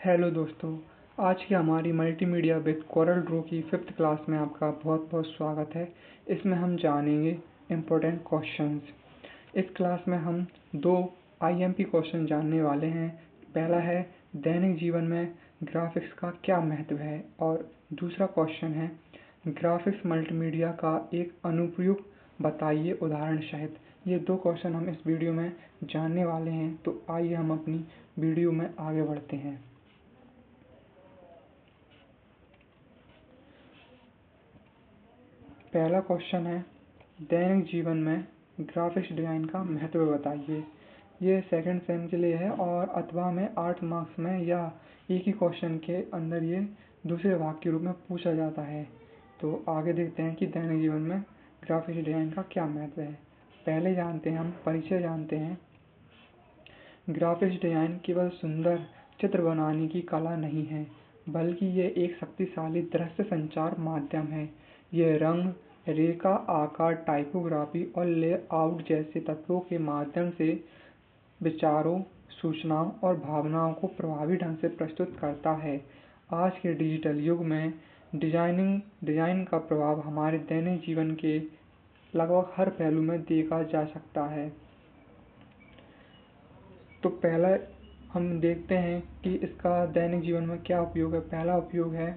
Hello दोस्तों, आज की हमारी मल्टीमीडिया विद कोरल ड्रॉ की 5th क्लास में आपका बहुत बहुत स्वागत है। इसमें हम जानेंगे इम्पोर्टेंट क्वेश्चंस। इस क्लास में हम दो आईएमपी क्वेश्चन जानने वाले हैं। पहला है दैनिक जीवन में ग्राफिक्स का क्या महत्व है और दूसरा क्वेश्चन है ग्राफिक्स मल्टीमीडिया का एक अनुप्रयोग बताइए उदाहरण सहित। ये दो क्वेश्चन हम इस वीडियो में जानने वाले हैं, तो आइए हम अपनी वीडियो में आगे बढ़ते हैं। पहला क्वेश्चन है दैनिक जीवन में ग्राफिक्स डिजाइन का महत्व बताइए। ये सेकंड सेम के लिए है और अथवा में 8 मार्क्स में या एक ही क्वेश्चन के अंदर ये दूसरे भाग के रूप में पूछा जाता है। तो आगे देखते हैं कि दैनिक जीवन में ग्राफिक्स डिजाइन का क्या महत्व है। पहले जानते हैं, हम परिचय जानते हैं। ग्राफिक्स डिजाइन केवल सुंदर चित्र बनाने की कला नहीं है, बल्कि ये एक शक्तिशाली दृश्य संचार माध्यम है। यह रंग, रेखा, आकार, टाइपोग्राफी और लेआउट जैसे तत्वों के माध्यम से विचारों, सूचनाओं और भावनाओं को प्रभावी ढंग से प्रस्तुत करता है। आज के डिजिटल युग में डिजाइन का प्रभाव हमारे दैनिक जीवन के लगभग हर पहलू में देखा जा सकता है। तो पहला हम देखते हैं कि इसका दैनिक जीवन में क्या उपयोग है। पहला उपयोग है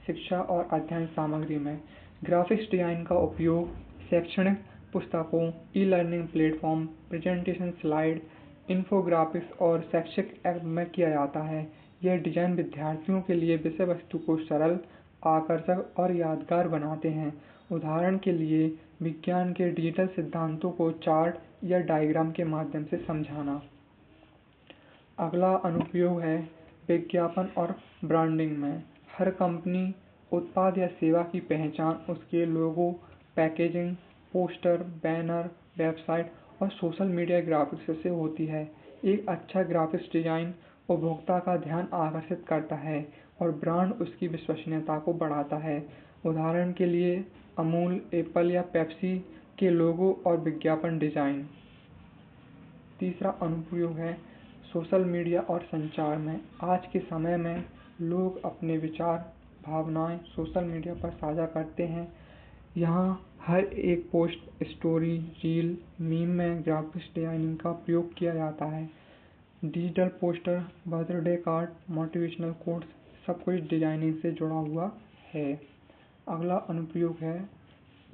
शिक्षा और अध्ययन सामग्री में। ग्राफिक्स डिजाइन का उपयोग शैक्षणिक पुस्तकों, e learning platform, presentation slide, infographics और शैक्षिक ऐप में किया जाता है। यह डिजाइन विद्यार्थियों के लिए विषय वस्तु को सरल, आकर्षक और यादगार बनाते हैं। उदाहरण के लिए विज्ञान के डिजिटल सिद्धांतों को चार्ट या डायग्राम के माध्यम से समझाना। अगला अनुप्रयोग है विज्ञापन और ब्रांडिंग में। हर कंपनी, उत्पाद या सेवा की पहचान उसके लोगो, पैकेजिंग, पोस्टर, बैनर, वेबसाइट और सोशल मीडिया ग्राफिक्स से होती है। एक अच्छा ग्राफिक्स डिजाइन उपभोक्ता का ध्यान आकर्षित करता है और ब्रांड उसकी विश्वसनीयता को बढ़ाता है। उदाहरण के लिए अमूल, एप्पल या पेप्सी के लोगो और विज्ञापन डिजाइन। तीसरा अनुप्रयोग है सोशल मीडिया और संचार में। आज के समय में लोग अपने विचार, भावनाएं सोशल मीडिया पर साझा करते हैं। यहाँ हर एक पोस्ट, स्टोरी, रील, मीम में ग्राफिक्स डिजाइनिंग का प्रयोग किया जाता है। Digital poster, birthday card, motivational quotes, सब कुछ डिजाइनिंग से जुड़ा हुआ है। अगला अनुप्रयोग है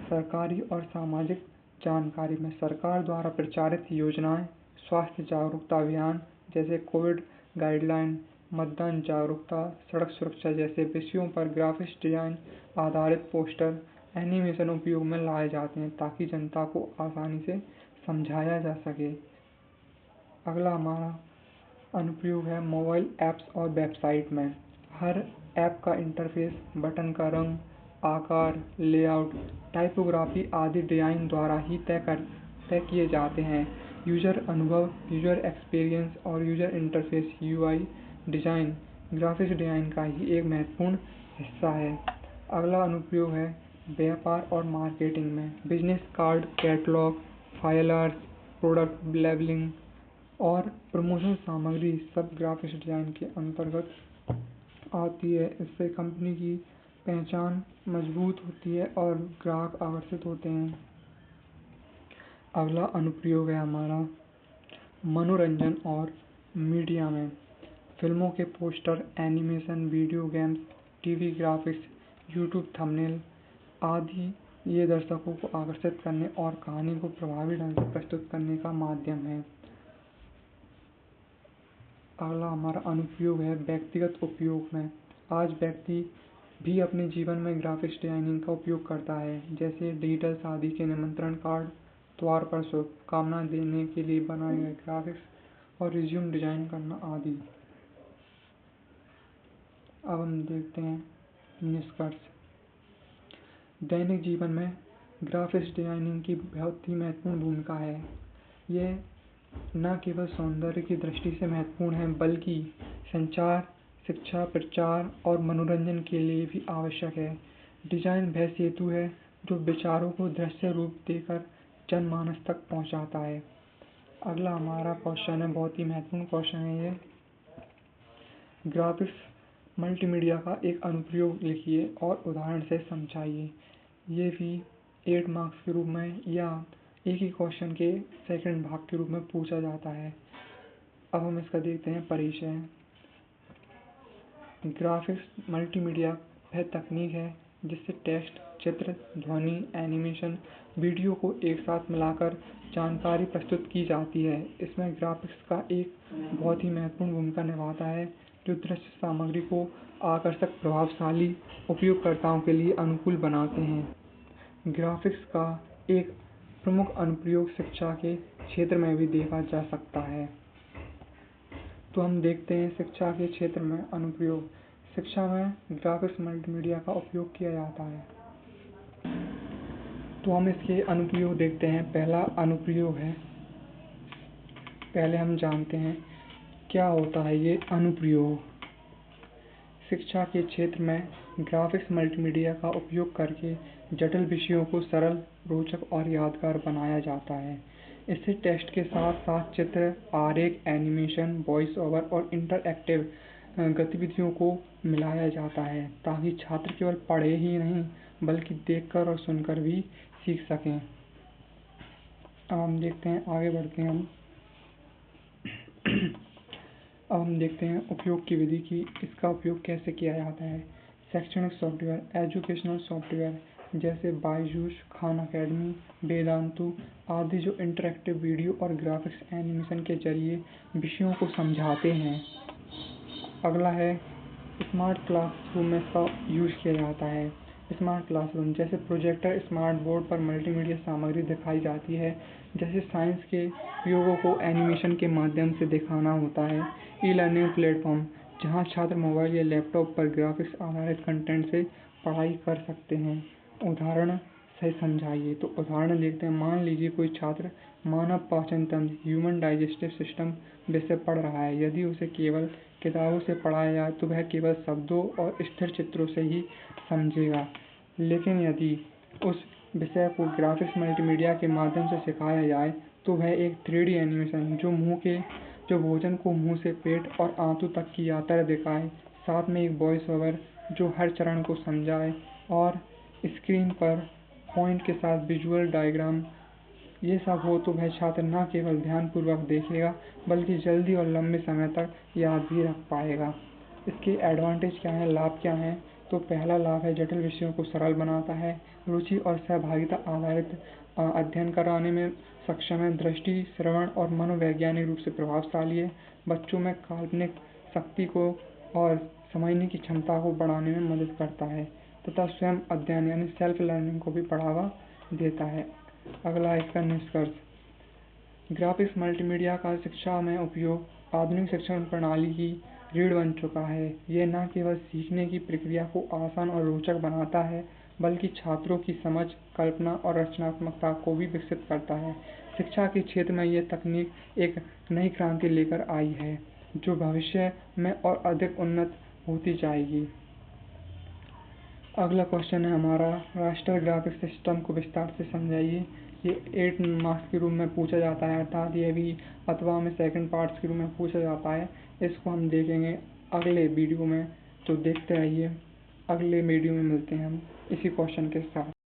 सरकारी और सामाजिक जानकारी में। सरकार द्वारा प्रचारित योजनाएं, स्वास्थ्य जागरूकता अभियान जैसे कोविड गाइडलाइन, मतदान जागरूकता, सड़क सुरक्षा जैसे विषयों पर ग्राफिक्स डिजाइन आधारित पोस्टर, एनिमेशन उपयोग में लाए जाते हैं ताकि जनता को आसानी से समझाया जा सके। अगला हमारा अनुप्रयोग है मोबाइल ऐप्स और वेबसाइट में। हर ऐप का इंटरफेस, बटन का रंग, आकार, लेआउट, टाइपोग्राफी आदि डिजाइन द्वारा ही तय किए जाते हैं। यूजर अनुभव, यूजर एक्सपीरियंस और user interface UI design graphics design का ही एक महत्वपूर्ण हिस्सा है। अगला अनुप्रयोग है व्यापार और मार्केटिंग में। Business card, catalogue, filers, product labelling और प्रमोशन सामग्री सब ग्राफिक्स डिजाइन के अंतर्गत आती है। इससे कंपनी की पहचान मजबूत होती है और ग्राहक आकर्षित होते हैं। अगला अनुप्रयोग है हमारा मनोरंजन और मीडिया में। फिल्मों के poster, animation, video games, TV graphics, YouTube thumbnail आदि ये दर्शकों को आकर्षित करने और कहानी को प्रभावी ढंग से प्रस्तुत करने का माध्यम है। अगला हमारा अनुप्रयोग है व्यक्तिगत उपयोग में। आज व्यक्ति भी अपने जीवन में ग्राफिक्स डिजाइनिंग का उपयोग करता है, जैसे डिजिटल शादी के निमंत्रण कार्ड, द्वार पर शुभकामना देने के लिए बनाए गए ग्राफिक्स और रिज्यूम डिजाइन करना आदि। अब हम देखते हैं निष्कर्ष। दैनिक जीवन में ग्राफिक्स डिजाइनिंग की बहुत ही महत्वपूर्ण भूमिका है। यह न केवल सौंदर्य की दृष्टि से महत्वपूर्ण है, बल्कि संचार, शिक्षा, प्रचार और मनोरंजन के लिए भी आवश्यक है। डिजाइन वह सेतु है जो विचारों को दृश्य रूप देकर जनमानस तक पहुंचाता है। अगला हमारा क्वेश्चन है, बहुत ही महत्वपूर्ण क्वेश्चन है ये। ग्राफिक्स मल्टीमीडिया का एक अनुप्रयोग लिखिए और उदाहरण से समझाइए। ये भी 8 मार्क्स के रूप में या एक ही क्वेश्चन के सेकंड भाग के रूप में पूछा जाता है। अब हम इसका देखते हैं परिचय। ग्राफिक्स मल्टीमीडिया वह तकनीक है जिससे टेक्स्ट, चित्र, ध्वनि, एनिमेशन, वीडियो को एक साथ मिलाकर जानकारी प्रस्तुत की जाती है। इसमें ग्राफिक्स का एक बहुत ही महत्वपूर्ण भूमिका निभाता है जो दृश्य सामग्री को आकर्षक, प्रभावशाली, उपयोगकर्ताओं के लिए अनुकूल बनाते हैं। ग्राफिक्स का एक प्रमुख अनुप्रयोग शिक्षा के क्षेत्र में भी देखा जा सकता है। तो हम देखते हैं शिक्षा के क्षेत्र में अनुप्रयोग। शिक्षा में ग्राफिक्स मल्टीमीडिया का उपयोग किया जाता है। तो हम इसके अनुप्रयोग देखते हैं। पहला अनुप्रयोग है, पहले हम जानते हैं क्या होता है ये अनुप्रयोग। शिक्षा के क्षेत्र में ग्राफिक्स मल्टीमीडिया का उपयोग करके जटिल विषयों को सरल, रोचक और यादगार बनाया जाता है। इससे टेक्स्ट के साथ साथ चित्र, आरेख, एनिमेशन, वॉइस ओवर और इंटरएक्टिव गतिविधियों को मिलाया जाता है ताकि छात्र केवल पढ़े ही नहीं बल्कि देखकर और सुनकर भी सीख सकें। अब हम देखते हैं, आगे बढ़ते हैं हम। अब हम देखते हैं उपयोग की विधि की इसका उपयोग कैसे किया जाता है। शैक्षणिक सॉफ्टवेयर, एजुकेशनल सॉफ्टवेयर जैसे बायजूस, खान अकेडमी, वेदांतु आदि जो इंटरैक्टिव वीडियो और ग्राफिक्स एनिमेशन के जरिए विषयों को समझाते हैं। अगला है स्मार्ट क्लासरूम में इसका यूज किया जाता है। स्मार्ट क्लासरूम जैसे प्रोजेक्टर, स्मार्ट बोर्ड पर मल्टीमीडिया सामग्री दिखाई जाती है। जैसे साइंस के प्रयोगों को एनिमेशन के माध्यम से दिखाना होता है। ई लर्निंग प्लेटफॉर्म जहां छात्र मोबाइल या लैपटॉप पर ग्राफिक्स आधारित कंटेंट से पढ़ाई कर सकते हैं। उदाहरण से समझाइए। तो उदाहरण देखते हैं। मान लीजिए कोई छात्र मानव पाचन तंत्र, ह्यूमन डाइजेस्टिव सिस्टम विषय पढ़ रहा है। यदि उसे केवल किताबों से पढ़ाया जाए तो वह केवल शब्दों और स्थिर चित्रों से ही समझेगा। लेकिन यदि उस विषय को ग्राफिक्स मल्टीमीडिया के माध्यम से सिखाया जाए तो वह एक 3D एनिमेशन जो भोजन को मुंह से पेट और आंतों तक की यात्रा दिखाए, साथ में एक वॉइस ओवर जो हर चरण को समझाए और स्क्रीन पर पॉइंट के साथ विजुअल डायग्राम, ये सब हो तो वह छात्र न केवल ध्यानपूर्वक देखेगा बल्कि जल्दी और लंबे समय तक याद भी रख पाएगा। इसके एडवांटेज क्या हैं, लाभ क्या हैं? तो पहला लाभ है जटिल विषयों को सरल बनाता है, रुचि और सहभागिता आधारित अध्ययन कराने में सक्षम है, दृष्टि, श्रवण और मनोवैज्ञानिक रूप से प्रभावशाली है, बच्चों में काल्पनिक शक्ति को और समझने की क्षमता को बढ़ाने में मदद करता है तथा स्वयं अध्ययन यानी सेल्फ लर्निंग को भी बढ़ावा देता है। अगला है इसका निष्कर्ष। ग्राफिक्स मल्टीमीडिया का शिक्षा में उपयोग आधुनिक शिक्षण प्रणाली की रीढ़ बन चुका है। यह न केवल सीखने की प्रक्रिया को आसान और रोचक बनाता है बल्कि छात्रों की समझ, कल्पना और रचनात्मकता को भी विकसित करता है। शिक्षा के क्षेत्र में यह तकनीक एक नई क्रांति लेकर आई है जो भविष्य में और अधिक उन्नत होती जाएगी। अगला क्वेश्चन है हमारा, रास्टर ग्राफिक्स सिस्टम को विस्तार से समझाइए। ये 8 मार्क्स के रूप में पूछा जाता है, अर्थात ये भी अथवा में सेकंड पार्ट्स के रूप में पूछा जाता है। इसको हम देखेंगे अगले वीडियो में, तो देखते रहिए। अगले वीडियो में मिलते हैं हम इसी क्वेश्चन के साथ।